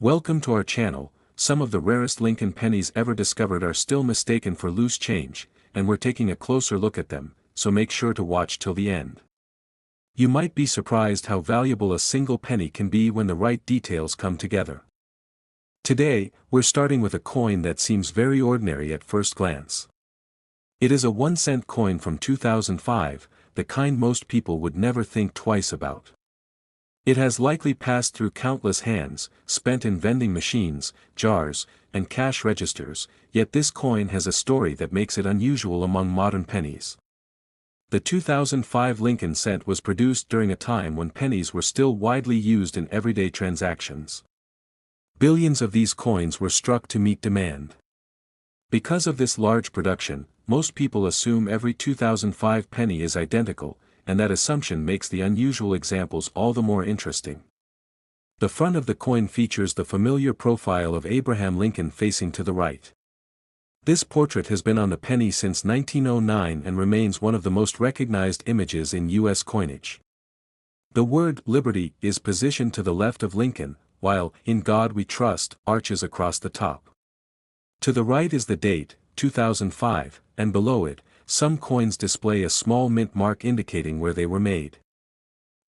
Welcome to our channel. Some of the rarest Lincoln pennies ever discovered are still mistaken for loose change, and we're taking a closer look at them, so make sure to watch till the end. You might be surprised how valuable a single penny can be when the right details come together. Today, we're starting with a coin that seems very ordinary at first glance. It is a 1-cent coin from 2005, the kind most people would never think twice about. It has likely passed through countless hands, spent in vending machines, jars, and cash registers, yet this coin has a story that makes it unusual among modern pennies. The 2005 Lincoln cent was produced during a time when pennies were still widely used in everyday transactions. Billions of these coins were struck to meet demand. Because of this large production, most people assume every 2005 penny is identical, and that assumption makes the unusual examples all the more interesting. The front of the coin features the familiar profile of Abraham Lincoln facing to the right. This portrait has been on the penny since 1909 and remains one of the most recognized images in U.S. coinage. The word "Liberty" is positioned to the left of Lincoln, while "In God We Trust" arches across the top. To the right is the date, 2005, and below it, some coins display a small mint mark indicating where they were made.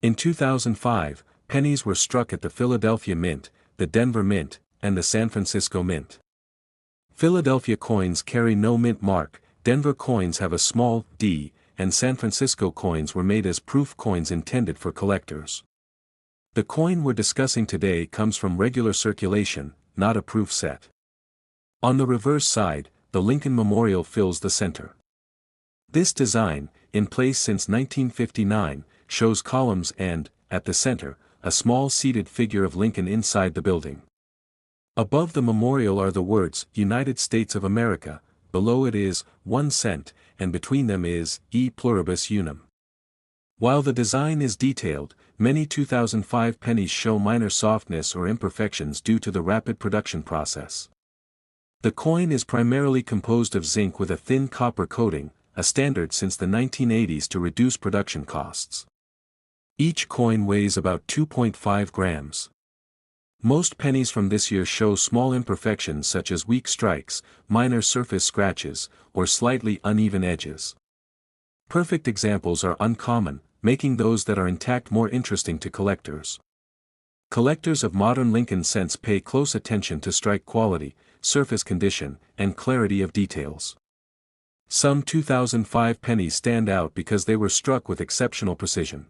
In 2005, pennies were struck at the Philadelphia Mint, the Denver Mint, and the San Francisco Mint. Philadelphia coins carry no mint mark, Denver coins have a small "d", and San Francisco coins were made as proof coins intended for collectors. The coin we're discussing today comes from regular circulation, not a proof set. On the reverse side, the Lincoln Memorial fills the center. This design, in place since 1959, shows columns and, at the center, a small seated figure of Lincoln inside the building. Above the memorial are the words "United States of America," below it is 1 cent, and between them is "E pluribus unum." While the design is detailed, many 2005 pennies show minor softness or imperfections due to the rapid production process. The coin is primarily composed of zinc with a thin copper coating, a standard since the 1980s to reduce production costs. Each coin weighs about 2.5 grams. Most pennies from this year show small imperfections such as weak strikes, minor surface scratches, or slightly uneven edges. Perfect examples are uncommon, making those that are intact more interesting to collectors. Collectors of modern Lincoln cents pay close attention to strike quality, surface condition, and clarity of details. Some 2005 pennies stand out because they were struck with exceptional precision.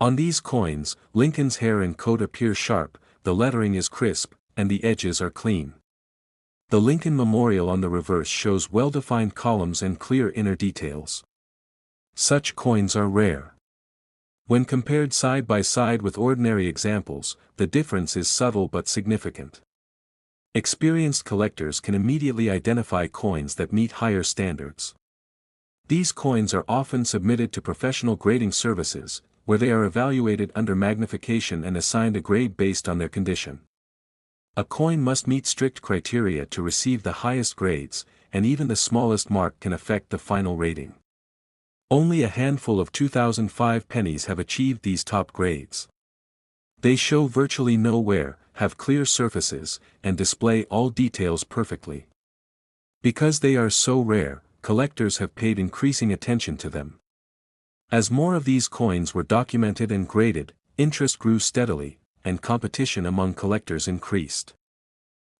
On these coins, Lincoln's hair and coat appear sharp, the lettering is crisp, and the edges are clean. The Lincoln Memorial on the reverse shows well-defined columns and clear inner details. Such coins are rare. When compared side by side with ordinary examples, the difference is subtle but significant. Experienced collectors can immediately identify coins that meet higher standards. These coins are often submitted to professional grading services, where they are evaluated under magnification and assigned a grade based on their condition. A coin must meet strict criteria to receive the highest grades, and even the smallest mark can affect the final rating. Only a handful of 2005 pennies have achieved these top grades. They show virtually no wear, have clear surfaces, and display all details perfectly. Because they are so rare, collectors have paid increasing attention to them. As more of these coins were documented and graded, interest grew steadily, and competition among collectors increased.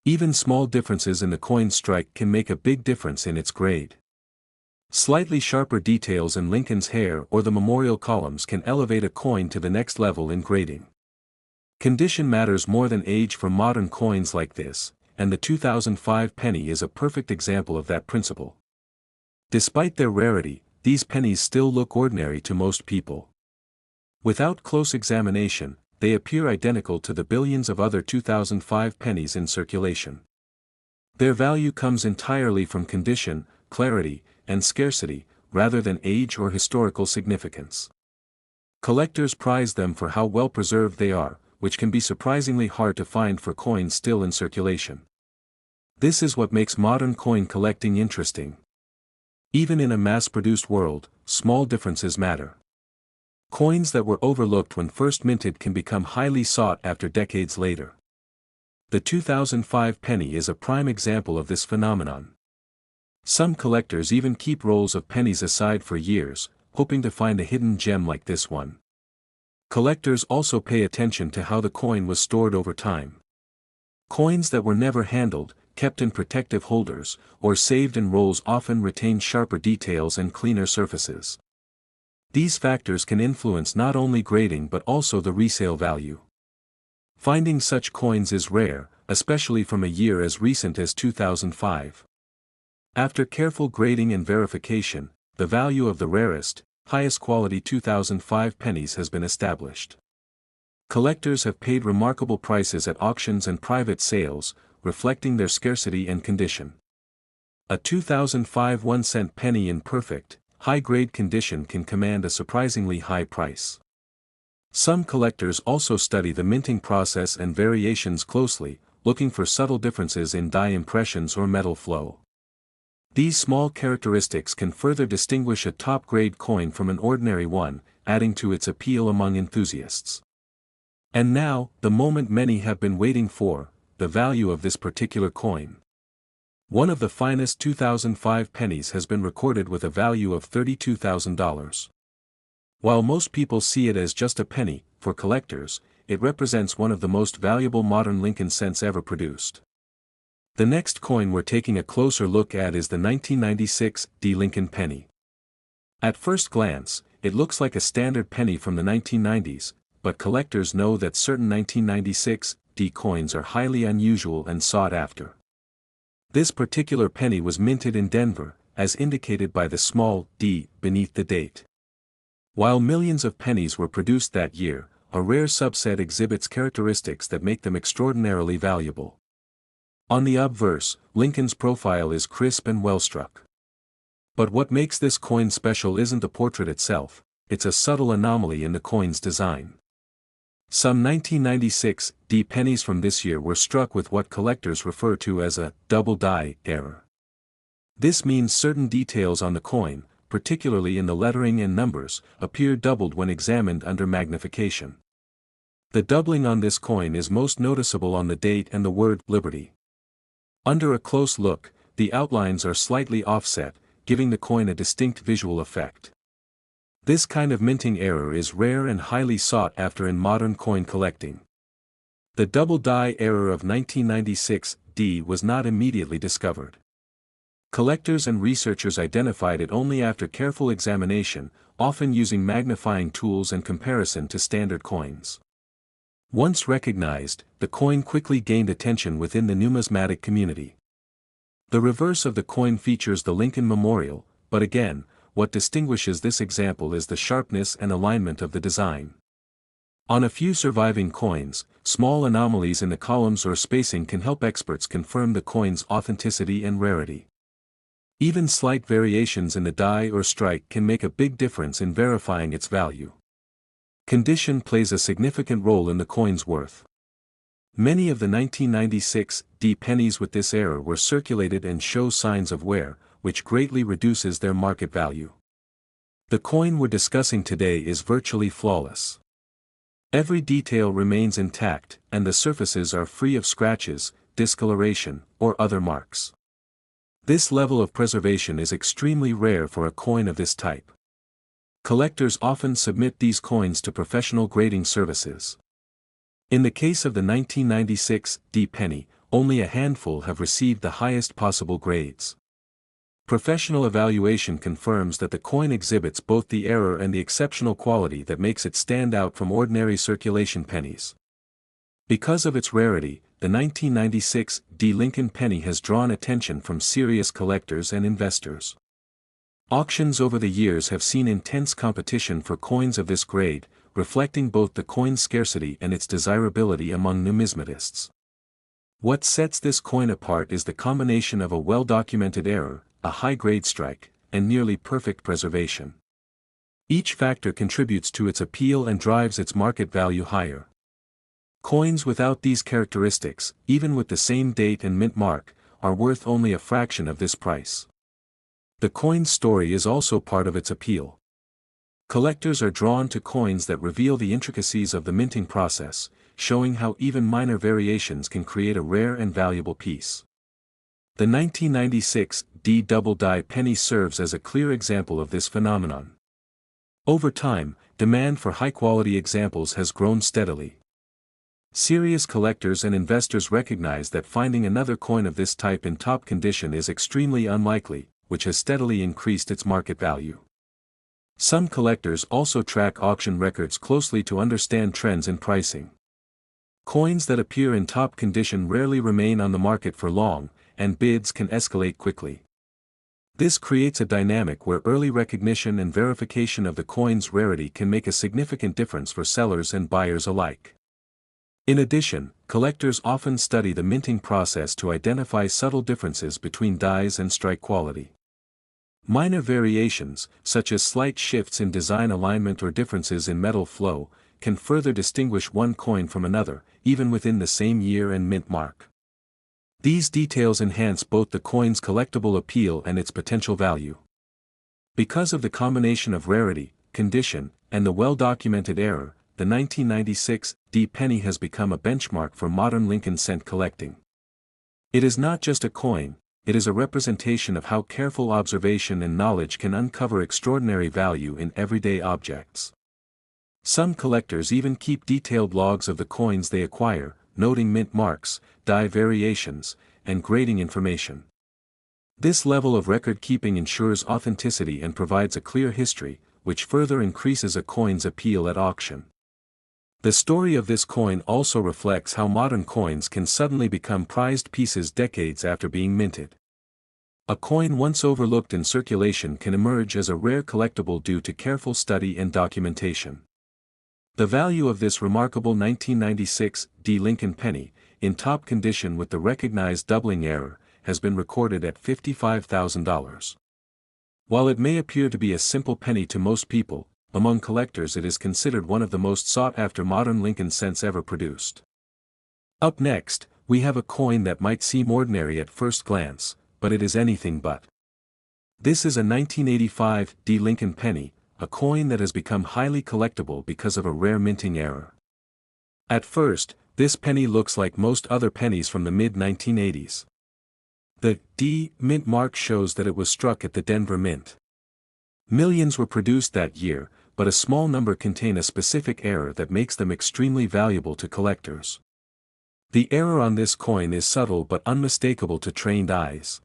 Even small differences in the coin strike can make a big difference in its grade. Slightly sharper details in Lincoln's hair or the memorial columns can elevate a coin to the next level in grading. Condition matters more than age for modern coins like this, and the 2005 penny is a perfect example of that principle. Despite their rarity, these pennies still look ordinary to most people. Without close examination, they appear identical to the billions of other 2005 pennies in circulation. Their value comes entirely from condition, clarity, and scarcity, rather than age or historical significance. Collectors prize them for how well preserved they are, which can be surprisingly hard to find for coins still in circulation. This is what makes modern coin collecting interesting. Even in a mass-produced world, small differences matter. Coins that were overlooked when first minted can become highly sought after decades later. The 2005 penny is a prime example of this phenomenon. Some collectors even keep rolls of pennies aside for years, hoping to find a hidden gem like this one. Collectors also pay attention to how the coin was stored over time. Coins that were never handled, kept in protective holders, or saved in rolls often retain sharper details and cleaner surfaces. These factors can influence not only grading but also the resale value. Finding such coins is rare, especially from a year as recent as 2005. After careful grading and verification, the value of the rarest, highest quality 2005 pennies has been established. Collectors have paid remarkable prices at auctions and private sales, reflecting their scarcity and condition. A 2005 1-cent penny in perfect, high-grade condition can command a surprisingly high price. Some collectors also study the minting process and variations closely, looking for subtle differences in die impressions or metal flow. These small characteristics can further distinguish a top-grade coin from an ordinary one, adding to its appeal among enthusiasts. And now, the moment many have been waiting for, the value of this particular coin. One of the finest 2005 pennies has been recorded with a value of $32,000. While most people see it as just a penny, for collectors, it represents one of the most valuable modern Lincoln cents ever produced. The next coin we're taking a closer look at is the 1996 D Lincoln penny. At first glance, it looks like a standard penny from the 1990s, but collectors know that certain 1996 D coins are highly unusual and sought after. This particular penny was minted in Denver, as indicated by the small d beneath the date. While millions of pennies were produced that year, a rare subset exhibits characteristics that make them extraordinarily valuable. On the obverse, Lincoln's profile is crisp and well-struck. But what makes this coin special isn't the portrait itself, it's a subtle anomaly in the coin's design. Some 1996 D pennies from this year were struck with what collectors refer to as a double die error. This means certain details on the coin, particularly in the lettering and numbers, appear doubled when examined under magnification. The doubling on this coin is most noticeable on the date and the word Liberty. Under a close look, the outlines are slightly offset, giving the coin a distinct visual effect. This kind of minting error is rare and highly sought after in modern coin collecting. The double die error of 1996 D was not immediately discovered. Collectors and researchers identified it only after careful examination, often using magnifying tools and comparison to standard coins. Once recognized, the coin quickly gained attention within the numismatic community. The reverse of the coin features the Lincoln Memorial, but again, what distinguishes this example is the sharpness and alignment of the design. On a few surviving coins, small anomalies in the columns or spacing can help experts confirm the coin's authenticity and rarity. Even slight variations in the die or strike can make a big difference in verifying its value. Condition plays a significant role in the coin's worth. Many of the 1996 D pennies with this error were circulated and show signs of wear, which greatly reduces their market value. The coin we're discussing today is virtually flawless. Every detail remains intact, and the surfaces are free of scratches, discoloration, or other marks. This level of preservation is extremely rare for a coin of this type. Collectors often submit these coins to professional grading services. In the case of the 1996 D penny, only a handful have received the highest possible grades. Professional evaluation confirms that the coin exhibits both the error and the exceptional quality that makes it stand out from ordinary circulation pennies. Because of its rarity, the 1996 D Lincoln penny has drawn attention from serious collectors and investors. Auctions over the years have seen intense competition for coins of this grade, reflecting both the coin's scarcity and its desirability among numismatists. What sets this coin apart is the combination of a well-documented error, a high-grade strike, and nearly perfect preservation. Each factor contributes to its appeal and drives its market value higher. Coins without these characteristics, even with the same date and mint mark, are worth only a fraction of this price. The coin's story is also part of its appeal. Collectors are drawn to coins that reveal the intricacies of the minting process, showing how even minor variations can create a rare and valuable piece. The 1996 D double die penny serves as a clear example of this phenomenon. Over time, demand for high-quality examples has grown steadily. Serious collectors and investors recognize that finding another coin of this type in top condition is extremely unlikely, which has steadily increased its market value. Some collectors also track auction records closely to understand trends in pricing. Coins that appear in top condition rarely remain on the market for long, and bids can escalate quickly. This creates a dynamic where early recognition and verification of the coin's rarity can make a significant difference for sellers and buyers alike. In addition, collectors often study the minting process to identify subtle differences between dies and strike quality. Minor variations, such as slight shifts in design alignment or differences in metal flow, can further distinguish one coin from another, even within the same year and mint mark. These details enhance both the coin's collectible appeal and its potential value. Because of the combination of rarity, condition, and the well-documented error, the 1996 D penny has become a benchmark for modern Lincoln cent collecting. It is not just a coin, it is a representation of how careful observation and knowledge can uncover extraordinary value in everyday objects. Some collectors even keep detailed logs of the coins they acquire, noting mint marks, die variations, and grading information. This level of record-keeping ensures authenticity and provides a clear history, which further increases a coin's appeal at auction. The story of this coin also reflects how modern coins can suddenly become prized pieces decades after being minted. A coin once overlooked in circulation can emerge as a rare collectible due to careful study and documentation. The value of this remarkable 1996 D Lincoln penny, in top condition with the recognized doubling error, has been recorded at $55,000. While it may appear to be a simple penny to most people, among collectors it is considered one of the most sought-after modern Lincoln cents ever produced. Up next, we have a coin that might seem ordinary at first glance, but it is anything but. This is a 1985 D Lincoln penny, a coin that has become highly collectible because of a rare minting error. At first, this penny looks like most other pennies from the mid-1980s. The D mint mark shows that it was struck at the Denver Mint. Millions were produced that year, but a small number contain a specific error that makes them extremely valuable to collectors. The error on this coin is subtle but unmistakable to trained eyes.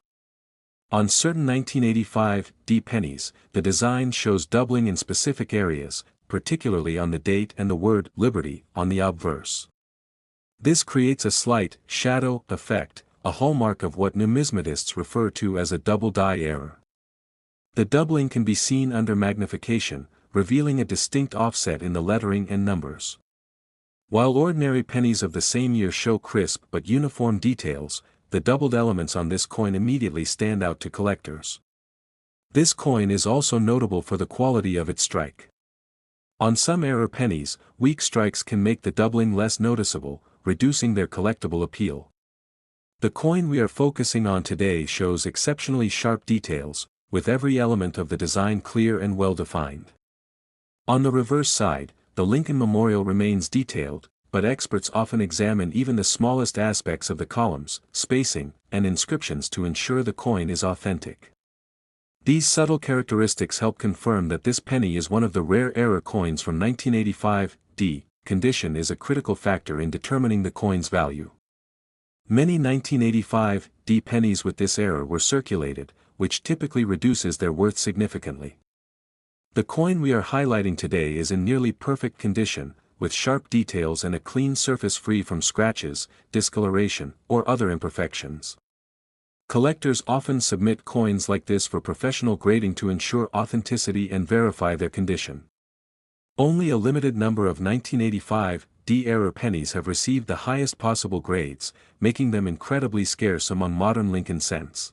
On certain 1985 D pennies, the design shows doubling in specific areas, particularly on the date and the word "Liberty" on the obverse. This creates a slight shadow effect, a hallmark of what numismatists refer to as a double die error. The doubling can be seen under magnification, revealing a distinct offset in the lettering and numbers. While ordinary pennies of the same year show crisp but uniform details, the doubled elements on this coin immediately stand out to collectors. This coin is also notable for the quality of its strike. On some error pennies, weak strikes can make the doubling less noticeable, reducing their collectible appeal. The coin we are focusing on today shows exceptionally sharp details, with every element of the design clear and well-defined. On the reverse side, the Lincoln Memorial remains detailed, but experts often examine even the smallest aspects of the columns, spacing, and inscriptions to ensure the coin is authentic. These subtle characteristics help confirm that this penny is one of the rare error coins from 1985. D. Condition is a critical factor in determining the coin's value. Many 1985 D pennies with this error were circulated, which typically reduces their worth significantly. The coin we are highlighting today is in nearly perfect condition, with sharp details and a clean surface free from scratches, discoloration, or other imperfections. Collectors often submit coins like this for professional grading to ensure authenticity and verify their condition. Only a limited number of 1985 D error pennies have received the highest possible grades, making them incredibly scarce among modern Lincoln cents.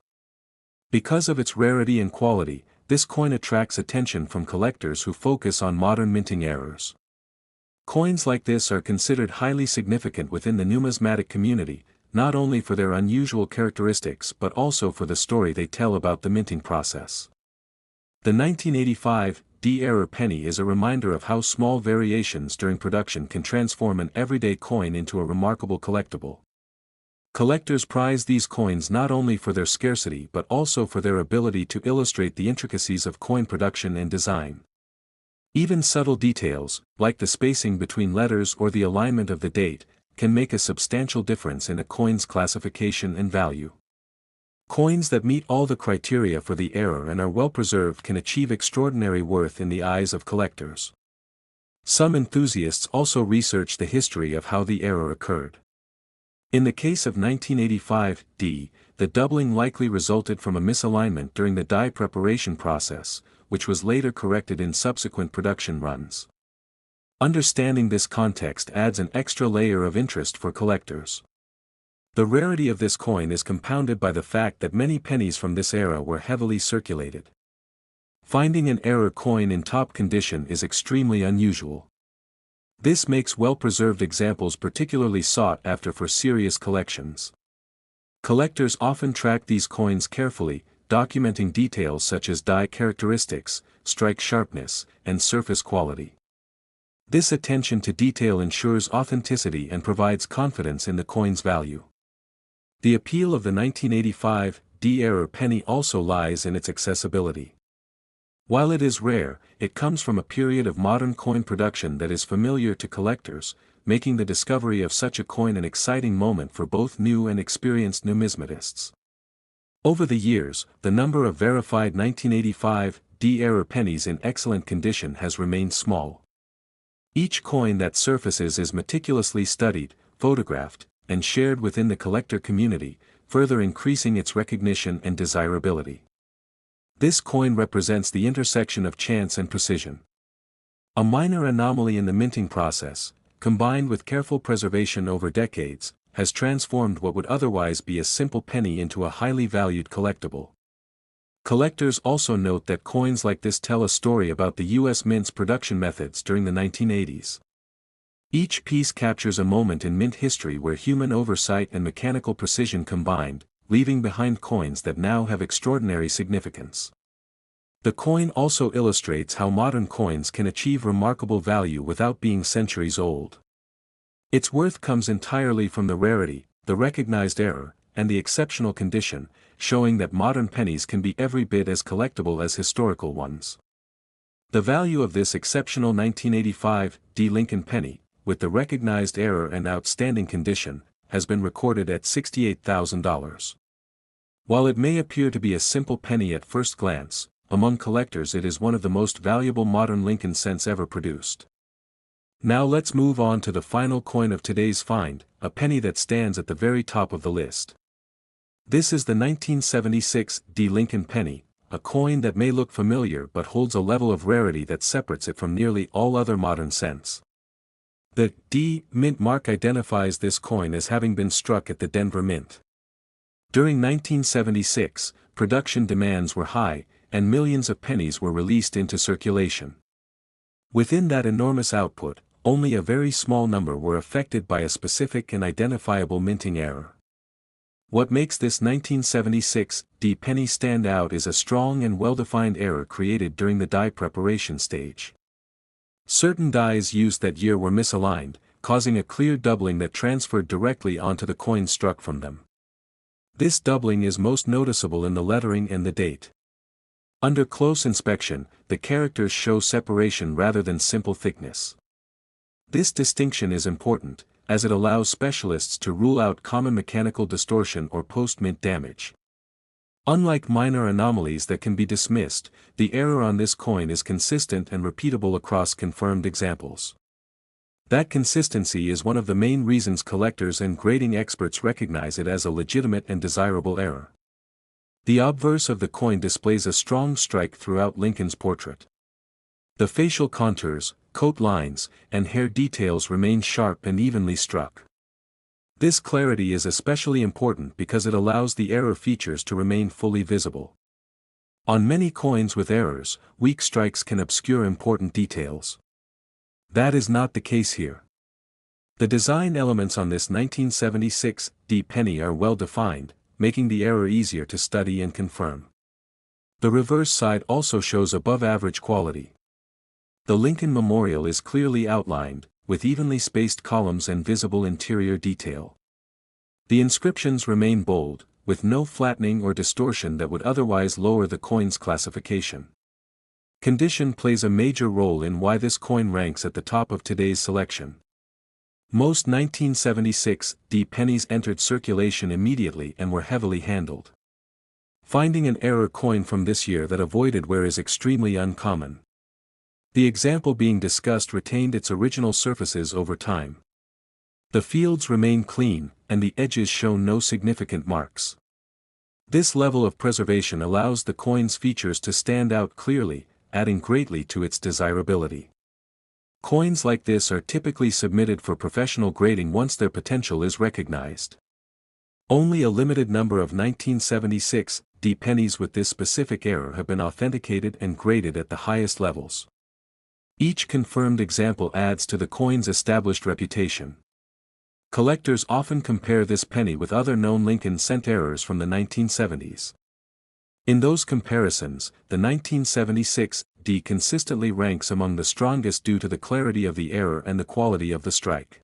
Because of its rarity and quality, this coin attracts attention from collectors who focus on modern minting errors. Coins like this are considered highly significant within the numismatic community, not only for their unusual characteristics but also for the story they tell about the minting process. The 1985 D error penny is a reminder of how small variations during production can transform an everyday coin into a remarkable collectible. Collectors prize these coins not only for their scarcity but also for their ability to illustrate the intricacies of coin production and design. Even subtle details, like the spacing between letters or the alignment of the date, can make a substantial difference in a coin's classification and value. Coins that meet all the criteria for the error and are well preserved can achieve extraordinary worth in the eyes of collectors. Some enthusiasts also research the history of how the error occurred. In the case of 1985 D, the doubling likely resulted from a misalignment during the die preparation process, which was later corrected in subsequent production runs. Understanding this context adds an extra layer of interest for collectors. The rarity of this coin is compounded by the fact that many pennies from this era were heavily circulated. Finding an error coin in top condition is extremely unusual. This makes well-preserved examples particularly sought after for serious collections. Collectors often track these coins carefully, documenting details such as die characteristics, strike sharpness, and surface quality. This attention to detail ensures authenticity and provides confidence in the coin's value. The appeal of the 1985 D error penny also lies in its accessibility. While it is rare, it comes from a period of modern coin production that is familiar to collectors, making the discovery of such a coin an exciting moment for both new and experienced numismatists. Over the years, the number of verified 1985 D error pennies in excellent condition has remained small. Each coin that surfaces is meticulously studied, photographed, and shared within the collector community, further increasing its recognition and desirability. This coin represents the intersection of chance and precision. A minor anomaly in the minting process, combined with careful preservation over decades, has transformed what would otherwise be a simple penny into a highly valued collectible. Collectors also note that coins like this tell a story about the U.S. Mint's production methods during the 1980s. Each piece captures a moment in mint history where human oversight and mechanical precision combined, leaving behind coins that now have extraordinary significance. The coin also illustrates how modern coins can achieve remarkable value without being centuries old. Its worth comes entirely from the rarity, the recognized error, and the exceptional condition, showing that modern pennies can be every bit as collectible as historical ones. The value of this exceptional 1985 D Lincoln penny, with the recognized error and outstanding condition, has been recorded at $68,000. While it may appear to be a simple penny at first glance, among collectors it is one of the most valuable modern Lincoln cents ever produced. Now let's move on to the final coin of today's find, a penny that stands at the very top of the list. This is the 1976 D Lincoln penny, a coin that may look familiar but holds a level of rarity that separates it from nearly all other modern cents. The D Mint mark identifies this coin as having been struck at the Denver Mint. During 1976, production demands were high, and millions of pennies were released into circulation. Within that enormous output, only a very small number were affected by a specific and identifiable minting error. What makes this 1976 D penny stand out is a strong and well-defined error created during the die preparation stage. Certain dies used that year were misaligned, causing a clear doubling that transferred directly onto the coin struck from them. This doubling is most noticeable in the lettering and the date. Under close inspection, the characters show separation rather than simple thickness. This distinction is important, as it allows specialists to rule out common mechanical distortion or post-mint damage. Unlike minor anomalies that can be dismissed, the error on this coin is consistent and repeatable across confirmed examples. That consistency is one of the main reasons collectors and grading experts recognize it as a legitimate and desirable error. The obverse of the coin displays a strong strike throughout Lincoln's portrait. The facial contours, coat lines, and hair details remain sharp and evenly struck. This clarity is especially important because it allows the error features to remain fully visible. On many coins with errors, weak strikes can obscure important details. That is not the case here. The design elements on this 1976 D penny are well defined, making the error easier to study and confirm. The reverse side also shows above-average quality. The Lincoln Memorial is clearly outlined, with evenly spaced columns and visible interior detail. The inscriptions remain bold, with no flattening or distortion that would otherwise lower the coin's classification. Condition plays a major role in why this coin ranks at the top of today's selection. Most 1976 pennies entered circulation immediately and were heavily handled. Finding an error coin from this year that avoided wear is extremely uncommon. The example being discussed retained its original surfaces over time. The fields remain clean, and the edges show no significant marks. This level of preservation allows the coin's features to stand out clearly, adding greatly to its desirability. Coins like this are typically submitted for professional grading once their potential is recognized. Only a limited number of 1976 pennies with this specific error have been authenticated and graded at the highest levels. Each confirmed example adds to the coin's established reputation. Collectors often compare this penny with other known Lincoln cent errors from the 1970s. In those comparisons, the 1976 consistently ranks among the strongest due to the clarity of the error and the quality of the strike.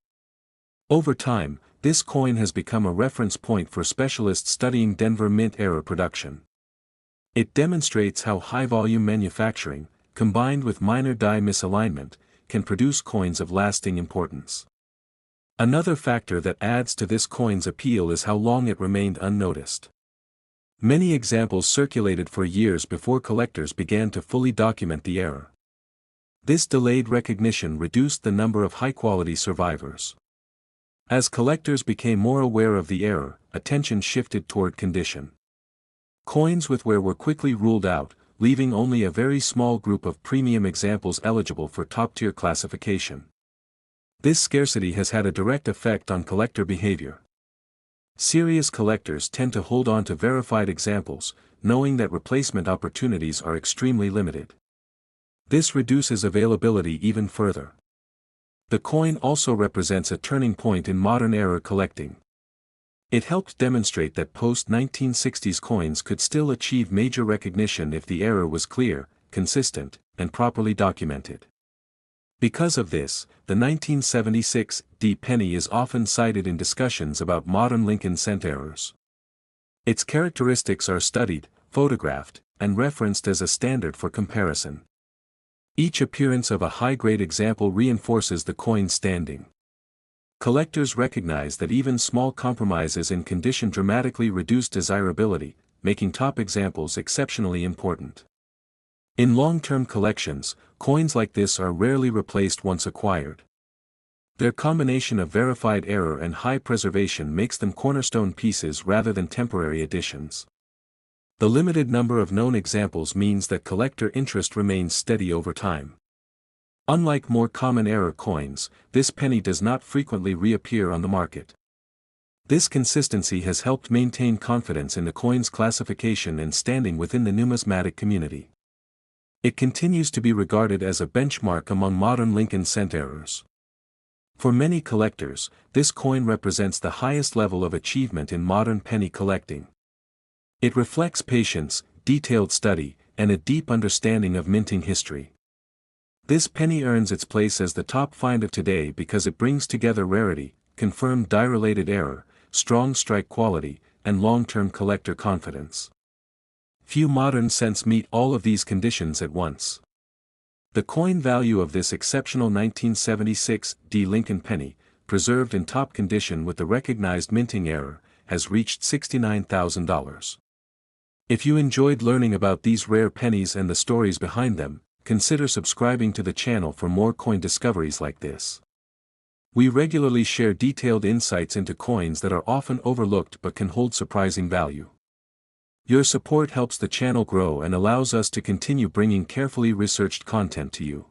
Over time, this coin has become a reference point for specialists studying Denver Mint error production. It demonstrates how high-volume manufacturing, combined with minor die misalignment, can produce coins of lasting importance. Another factor that adds to this coin's appeal is how long it remained unnoticed. Many examples circulated for years before collectors began to fully document the error. This delayed recognition reduced the number of high-quality survivors. As collectors became more aware of the error, attention shifted toward condition. Coins with wear were quickly ruled out, leaving only a very small group of premium examples eligible for top-tier classification. This scarcity has had a direct effect on collector behavior. Serious collectors tend to hold on to verified examples, knowing that replacement opportunities are extremely limited. This reduces availability even further. The coin also represents a turning point in modern error collecting. It helped demonstrate that post-1960s coins could still achieve major recognition if the error was clear, consistent, and properly documented. Because of this, the 1976 penny is often cited in discussions about modern Lincoln cent errors. Its characteristics are studied, photographed, and referenced as a standard for comparison. Each appearance of a high-grade example reinforces the coin's standing. Collectors recognize that even small compromises in condition dramatically reduce desirability, making top examples exceptionally important. In long-term collections, coins like this are rarely replaced once acquired. Their combination of verified error and high preservation makes them cornerstone pieces rather than temporary additions. The limited number of known examples means that collector interest remains steady over time. Unlike more common error coins, this penny does not frequently reappear on the market. This consistency has helped maintain confidence in the coin's classification and standing within the numismatic community. It continues to be regarded as a benchmark among modern Lincoln cent errors. For many collectors, this coin represents the highest level of achievement in modern penny collecting. It reflects patience, detailed study, and a deep understanding of minting history. This penny earns its place as the top find of today because it brings together rarity, confirmed die-related error, strong strike quality, and long-term collector confidence. Few modern cents meet all of these conditions at once. The coin value of this exceptional 1976 Lincoln penny, preserved in top condition with the recognized minting error, has reached $69,000. If you enjoyed learning about these rare pennies and the stories behind them, consider subscribing to the channel for more coin discoveries like this. We regularly share detailed insights into coins that are often overlooked but can hold surprising value. Your support helps the channel grow and allows us to continue bringing carefully researched content to you.